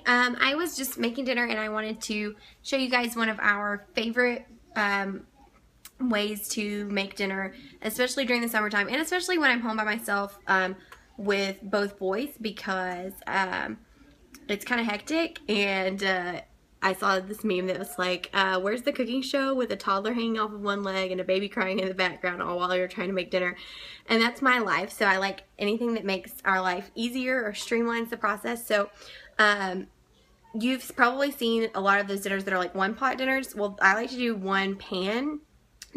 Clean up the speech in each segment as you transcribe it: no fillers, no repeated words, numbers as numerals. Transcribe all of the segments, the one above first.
I was just making dinner and I wanted to show you guys one of our favorite ways to make dinner, especially during the summertime and especially when I'm home by myself with both boys, because it's kind of hectic. And I saw this meme that was like, where's the cooking show with a toddler hanging off of one leg and a baby crying in the background all while you're trying to make dinner? And that's my life. So I like anything that makes our life easier or streamlines the process. So you've probably seen a lot of those dinners that are like one pot dinners. Well, I like to do one pan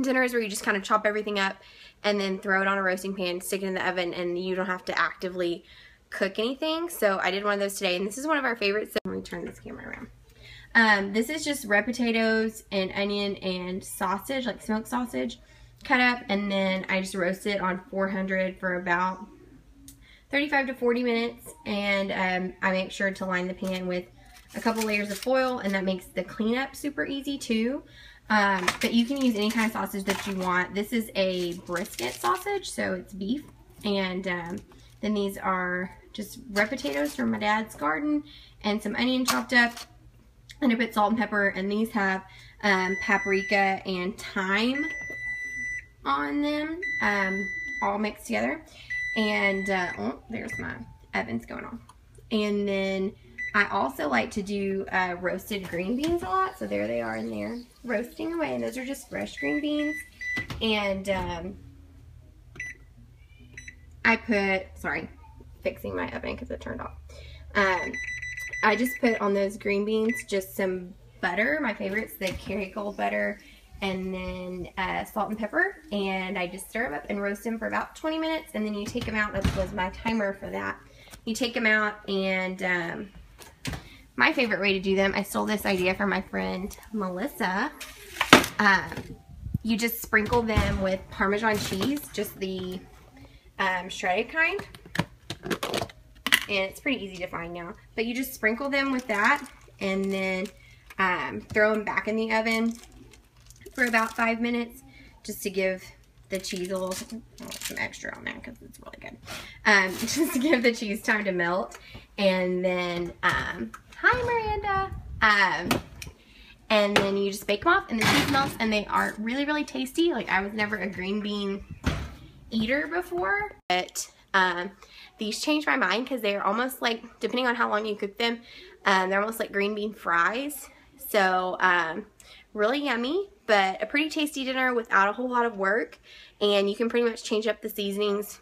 dinners where you just kind of chop everything up and then throw it on a roasting pan, stick it in the oven, and you don't have to actively cook anything. So I did one of those today, and this is one of our favorites. So let me turn this camera around. This is just red potatoes and onion and sausage, like smoked sausage, cut up, and then I just roast it on 400 for about 35 to 40 minutes, and I make sure to line the pan with a couple layers of foil, and that makes the cleanup super easy too. But you can use any kind of sausage that you want. This is a brisket sausage, so it's beef, and then these are just red potatoes from my dad's garden and some onion chopped up and a bit salt and pepper, and these have paprika and thyme on them, all mixed together. And oh, there's my ovens going on. And then I also like to do roasted green beans a lot. So there they are in there roasting away, and those are just fresh green beans. And I put, sorry, fixing my oven because it turned off. I just put on those green beans just some butter. My favorite's the Kerrygold butter, and then salt and pepper, and I just stir them up and roast them for about 20 minutes, and then you take them out. That was my timer for that. You take them out, and my favorite way to do them, I stole this idea from my friend Melissa. You just sprinkle them with Parmesan cheese, just the shredded kind, and it's pretty easy to find now. But you just sprinkle them with that, and then throw them back in the oven for about 5 minutes, just to give the cheese a little, some extra on that because it's really good. Just to give the cheese time to melt. And then, hi Miranda. And then you just bake them off, and the cheese melts, and they are really, really tasty. Like, I was never a green bean eater before, but these changed my mind because they're almost like, depending on how long you cook them, they're almost like green bean fries. So, really yummy, but a pretty tasty dinner without a whole lot of work. And you can pretty much change up the seasonings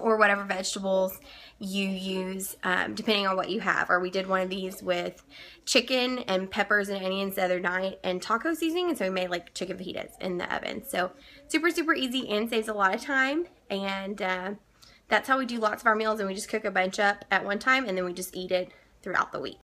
or whatever vegetables you use, depending on what you have. Or we did one of these with chicken and peppers and onions the other night and taco seasoning, and so we made like chicken fajitas in the oven. So super, super easy and saves a lot of time. And that's how we do lots of our meals, and we just cook a bunch up at one time, and then we just eat it throughout the week.